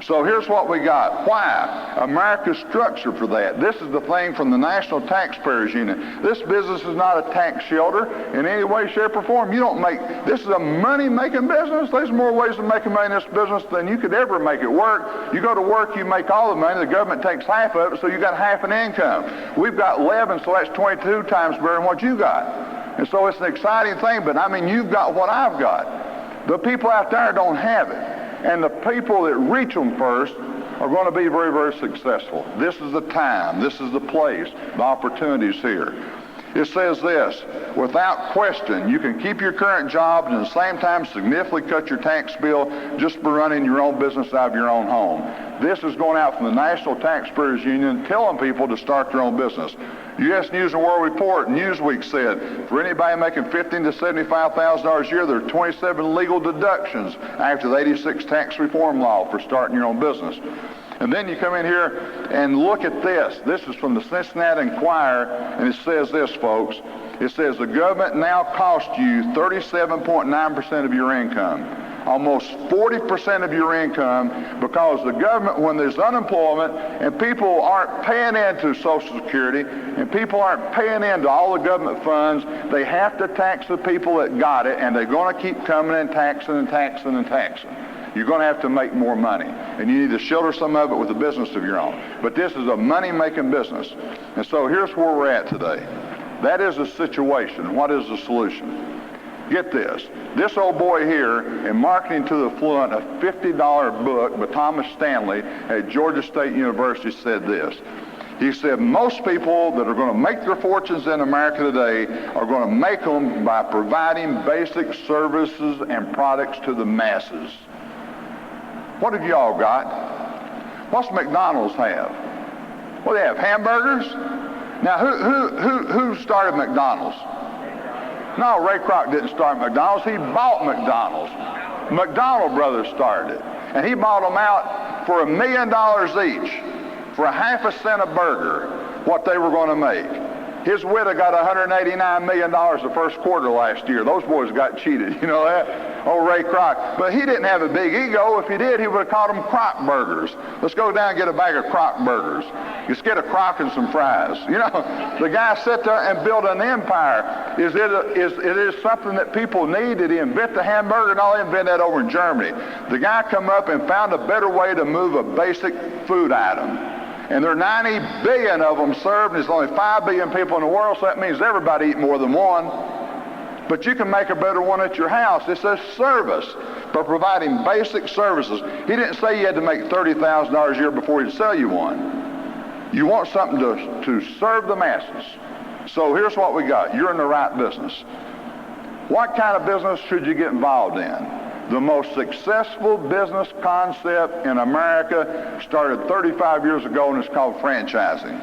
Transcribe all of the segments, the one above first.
So here's what we got. Why? America's structured for that. This is the thing from the National Taxpayers Union. This business is not a tax shelter in any way, shape, or form. This is a money-making business. There's more ways of making money in this business than you could ever make it work. You go to work, you make all the money. The government takes half of it, so you got half an income. We've got 11, so that's 22 times better than what you got. And so it's an exciting thing, but I mean, you've got what I've got. The people out there don't have it. And the people that reach them first are going to be very, very successful. This is the time. This is the place. The opportunities here. It says this, without question, you can keep your current job and at the same time significantly cut your tax bill just by running your own business out of your own home. This is going out from the National Taxpayers Union telling people to start their own business. U.S. News and World Report, Newsweek said, for anybody making $15,000 to $75,000 a year, there are 27 legal deductions after the '86 tax reform law for starting your own business. And then you come in here and look at this. This is from the Cincinnati Enquirer, and it says this, folks. It says the government now costs you 37.9% of your income. Almost 40% of your income, because the government, when there's unemployment and people aren't paying into Social Security and people aren't paying into all the government funds, they have to tax the people that got it, and they're going to keep coming and taxing and taxing and taxing. You're going to have to make more money, and you need to shelter some of it with a business of your own. But this is a money-making business. And so here's where we're at today. That is the situation. What is the solution? Get this. This old boy here, in Marketing to the Affluent, a $50 book by Thomas Stanley at Georgia State University, said this. He said, most people that are going to make their fortunes in America today are going to make them by providing basic services and products to the masses. What have y'all got? What's McDonald's have? Well, they have hamburgers. Now, who started McDonald's? No, Ray Kroc didn't start McDonald's. He bought McDonald's. McDonald Brothers started it. And he bought them out for $1 million each, for a half a cent a burger, what they were going to make. His widow got $189 million the first quarter last year. Those boys got cheated, you know that? Old Ray Kroc. But he didn't have a big ego. If he did, he would have called them Kroc burgers. Let's go down and get a bag of Kroc burgers. Just get a Kroc and some fries. You know, the guy sat there and built an empire. It is something that people need. Did he invent the hamburger? No, he invented that over in Germany. The guy come up and found a better way to move a basic food item. And there are 90 billion of them served, and there's only 5 billion people in the world, so that means everybody eat more than one. But you can make a better one at your house. It's a service for providing basic services. He didn't say you had to make $30,000 a year before he'd sell you one. You want something to serve the masses. So here's what we got. You're in the right business. What kind of business should you get involved in? The most successful business concept in America started 35 years ago, and it's called franchising.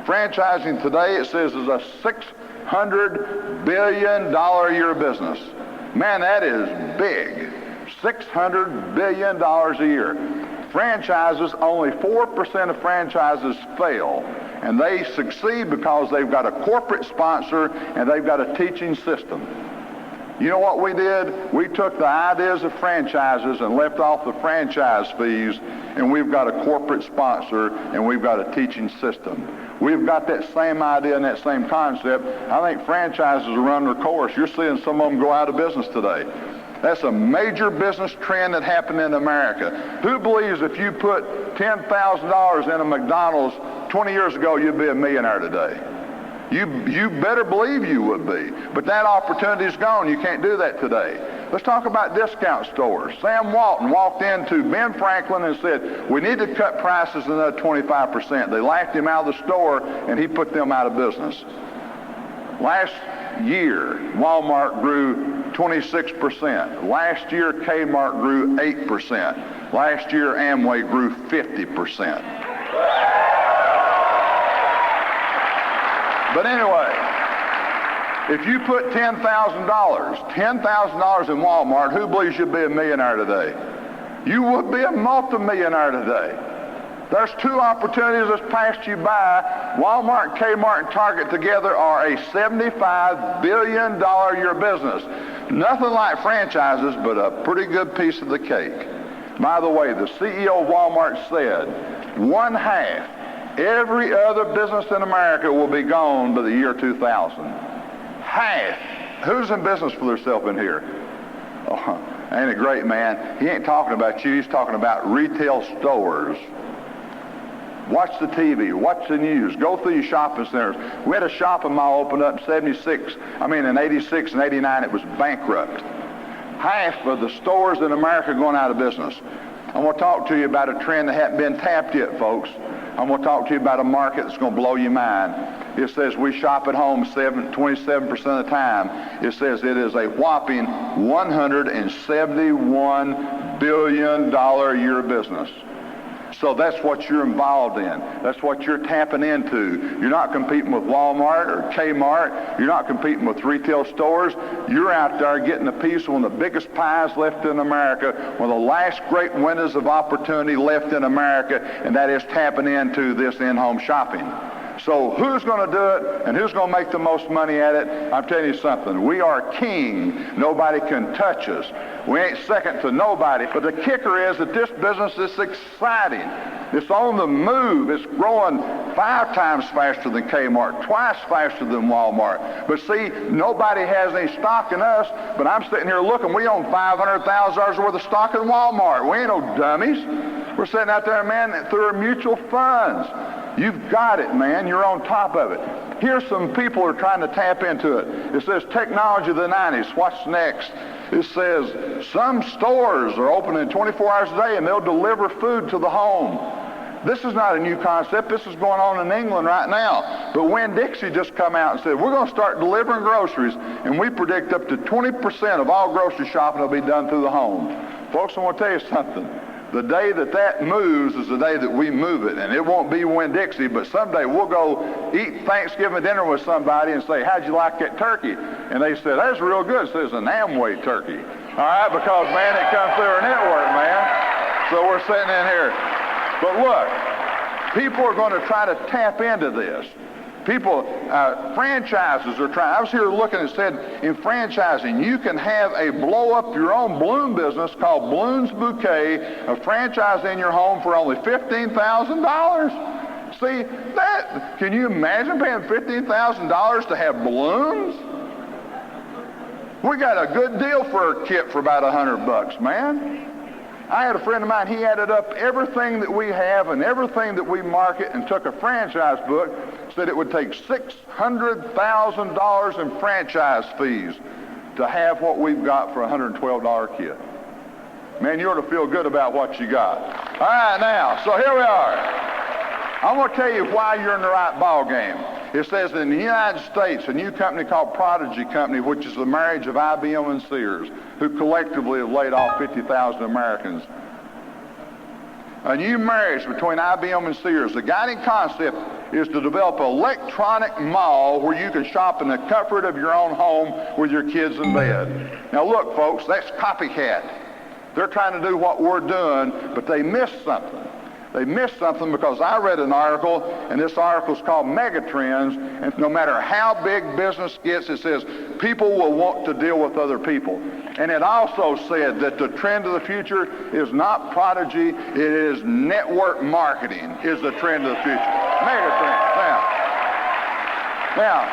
Franchising today, it says, is a $600 billion a year business. Man, that is big. $600 billion a year. Franchises, only 4% of franchises fail, and they succeed because they've got a corporate sponsor and they've got a teaching system. You know what we did? We took the ideas of franchises and left off the franchise fees, and we've got a corporate sponsor and we've got a teaching system. We've got that same idea and that same concept. I think franchises are run their course. You're seeing some of them go out of business today. That's a major business trend that happened in America. Who believes if you put $10,000 in a McDonald's 20 years ago, you'd be a millionaire today? You better believe you would be. But that opportunity's gone. You can't do that today. Let's talk about discount stores. Sam Walton walked into Ben Franklin and said, we need to cut prices another 25%. They laughed him out of the store, and he put them out of business. Last year, Walmart grew 26%. Last year, Kmart grew 8%. Last year, Amway grew 50%. But anyway, if you put $10,000 in Walmart, who believes you'd be a millionaire today? You would be a multimillionaire today. There's two opportunities that's passed you by. Walmart, Kmart, and Target together are a $75 billion a year business. Nothing like franchises, but a pretty good piece of the cake. By the way, the CEO of Walmart said one half every other business in America will be gone by the year 2000. Half. Who's in business for themselves in here? Oh, ain't it great, man? He ain't talking about you. He's talking about retail stores. Watch the TV. Watch the news. Go through your shopping centers. We had a shopping mall open up in 86 and 89 it was bankrupt. Half of the stores in America are going out of business. I'm going to talk to you about a trend that hasn't been tapped yet, folks. I'm going to talk to you about a market that's going to blow your mind. It says we shop at home 27% of the time. It says it is a whopping $171 billion a year business. So that's what you're involved in. That's what you're tapping into. You're not competing with Walmart or Kmart. You're not competing with retail stores. You're out there getting a piece of one of the biggest pies left in America, one of the last great windows of opportunity left in America, and that is tapping into this in-home shopping. So who's going to do it and who's going to make the most money at it? I'm telling you something. We are king. Nobody can touch us. We ain't second to nobody. But the kicker is that this business is exciting. It's on the move. It's growing 5 times faster than Kmart, twice faster than Walmart. But see, nobody has any stock in us. But I'm sitting here looking. We own $500,000 worth of stock in Walmart. We ain't no dummies. We're sitting out there, man, through our mutual funds. You've got it, man. You're on top of it. Here's some people who are trying to tap into it. It says technology of the 90s. What's next? It says some stores are opening 24 hours a day and they'll deliver food to the home. This is not a new concept. This is going on in England right now. But Winn-Dixie just come out and said, we're going to start delivering groceries, and we predict up to 20% of all grocery shopping will be done through the home. Folks, I want to tell you something. The day that moves is the day that we move it. And it won't be Winn-Dixie, but someday we'll go eat Thanksgiving dinner with somebody and say, how'd you like that turkey? And they said, that's real good. It says an Amway turkey. All right, because, man, it comes through our network, man. So we're sitting in here. But look, people are going to try to tap into this. People, franchises are trying. I was here looking and said, in franchising, you can have a blow-up-your-own balloon business called Balloons Bouquet, a franchise in your home for only $15,000. See, that, can you imagine paying $15,000 to have balloons? We got a good deal for a kit for about $100, man. I had a friend of mine, he added up everything that we have and everything that we market and took a franchise book, said it would take $600,000 in franchise fees to have what we've got for a $112 kit. Man, you ought to feel good about what you got. All right, now, so here we are. I'm going to tell you why you're in the right ball game. It says in the United States, a new company called Prodigy Company, which is the marriage of IBM and Sears, who collectively have laid off 50,000 Americans. A new marriage between IBM and Sears. The guiding concept is to develop an electronic mall where you can shop in the comfort of your own home with your kids in bed. Now look, folks, that's copycat. They're trying to do what we're doing, but they missed something. They missed something because I read an article, and this article is called Megatrends, and no matter how big business gets, it says people will want to deal with other people. And it also said that the trend of the future is not Prodigy, it is network marketing is the trend of the future. Megatrends. Now,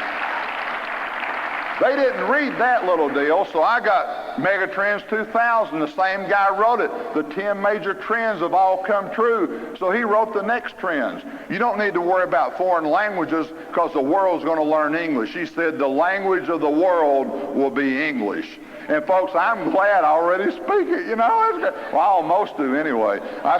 they didn't read that little deal, so I got Megatrends 2000. The same guy wrote it. The 10 major trends have all come true. So he wrote the next trends. You don't need to worry about foreign languages because the world's going to learn English. He said the language of the world will be English. And folks, I'm glad I already speak it, you know. Well, I almost do anyway. I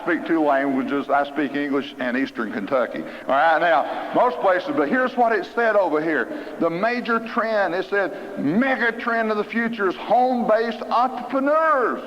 speak 2 languages. I speak English and Eastern Kentucky. All right, now, most places, but here's what it said over here. The major trend, it said, mega trend of the future is home-based entrepreneurs.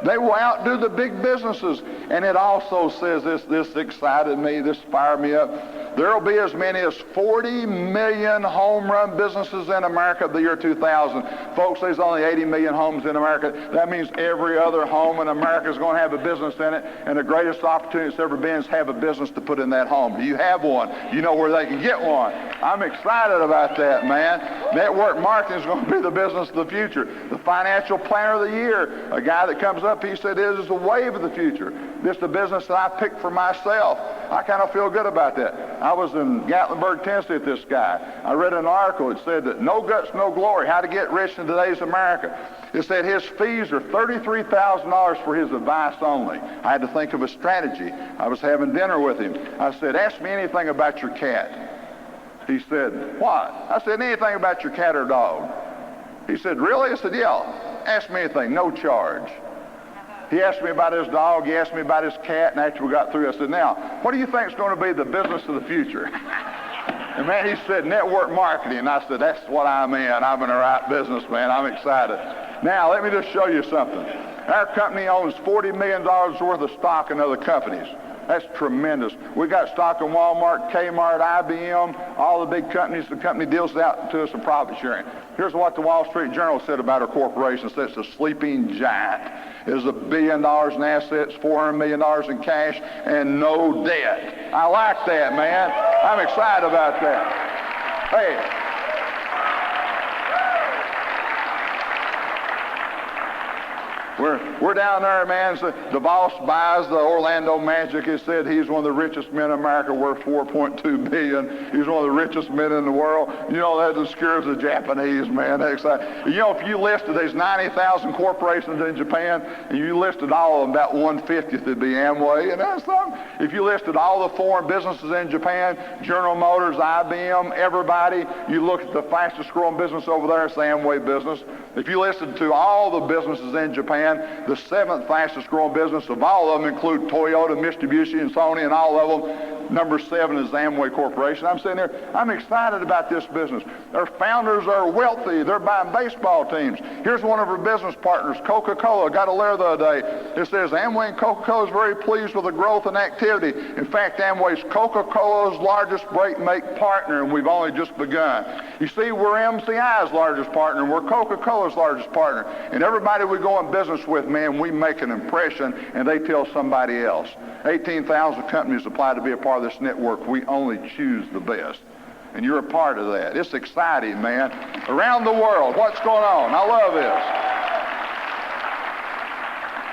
They will outdo the big businesses. And it also says this excited me, this fired me up. There will be as many as 40 million home run businesses in America the year 2000. Folks, there's only 80 million homes in America. That means every other home in America is going to have a business in it, and the greatest opportunity that's ever been is have a business to put in that home. Do you have one? You know where they can get one. I'm excited about that, man. Network marketing is going to be the business of the future. The financial planner of the year, a guy that comes up, he said, it is the wave of the future. This is the business that I picked for myself. I kind of feel good about that. I was in Gatlinburg, Tennessee with this guy. I read an article that said that no guts, no glory, how to get rich in today's America. It said his fees are $33,000 for his advice only. I had to think of a strategy. I was having dinner with him. I said, ask me anything about your cat. He said, what? I said, anything about your cat or dog. He said, really? I said, yeah. Ask me anything, no charge. He asked me about his dog, he asked me about his cat, and after we got through, I said, now, what do you think is going to be the business of the future? And man, he said, network marketing. And I said, that's what I'm in. I'm in the right business, man. I'm excited. Now, let me just show you something. Our company owns $40 million worth of stock in other companies. That's tremendous. We got stock in Walmart, Kmart, IBM, all the big companies. The company deals out to us in profit sharing. Here's what the Wall Street Journal said about our corporation. It says it's a sleeping giant. It is $1 billion in assets, $400 million in cash, and no debt. I like that, man. I'm excited about that. Hey. We're down there, man. So the boss buys the Orlando Magic. He said he's one of the richest men in America, worth $4.2 billion. He's one of the richest men in the world. You know, that just scares the Japanese, man. You know, if you listed, there's 90,000 corporations in Japan, and you listed all of them, about 1/50th would be Amway. And that's something. If you listed all the foreign businesses in Japan, General Motors, IBM, everybody, you look at the fastest growing business over there, it's the Amway business. If you listened to all the businesses in Japan, the 7th fastest growing business of all of them include Toyota, Mitsubishi, and Sony, and all of them. Number 7 is the Amway Corporation. I'm sitting there, I'm excited about this business. Their founders are wealthy. They're buying baseball teams. Here's one of our business partners, Coca-Cola. Got a letter the other day. It says, Amway and Coca-Cola is very pleased with the growth and activity. In fact, Amway is Coca-Cola's largest break-make partner, and we've only just begun. You see, we're MCI's largest partner, and we're Coca-Cola's largest partner. And everybody we go in business with, man, we make an impression, and they tell somebody else. 18,000 companies apply to be a part of this network. We only choose the best. And you're a part of that. It's exciting, man. Around the world, what's going on? I love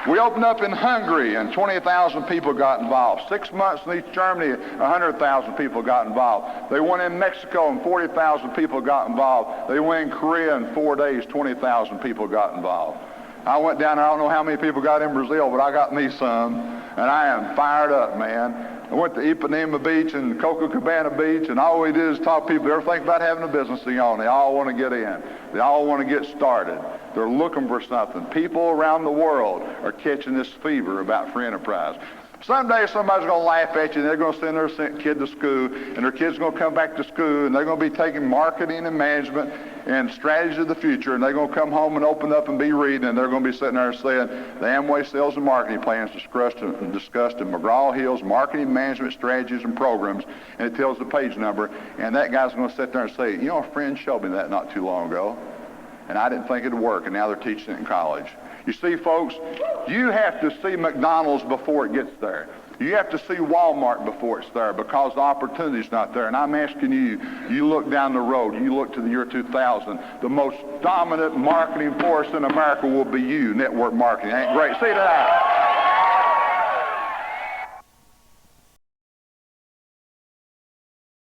this. We opened up in Hungary, and 20,000 people got involved. 6 months in East Germany, 100,000 people got involved. They went in Mexico, and 40,000 people got involved. They went in Korea, in 4 days, 20,000 people got involved. I went down there, I don't know how many people got in Brazil, but I got me some, and I am fired up, man. I went to Ipanema Beach and Copacabana Beach, and all we did is talk to people. They ever think about having a business they own? They all want to get in. They all want to get started. They're looking for something. People around the world are catching this fever about free enterprise. Someday somebody's going to laugh at you, and they're going to send their kid to school, and their kid's going to come back to school, and they're going to be taking marketing and management and strategy of the future, and they're going to come home and open up and be reading, and they're going to be sitting there saying, the Amway sales and marketing plans discussed in McGraw-Hill's marketing management strategies and programs, and it tells the page number, and that guy's going to sit there and say, you know, a friend showed me that not too long ago, and I didn't think it'd work, and now they're teaching it in college. You see, folks, you have to see McDonald's before it gets there. You have to see Walmart before it's there, because the opportunity's not there. And I'm asking you, you look down the road, you look to the year 2000, the most dominant marketing force in America will be you, network marketing. Ain't great? See that?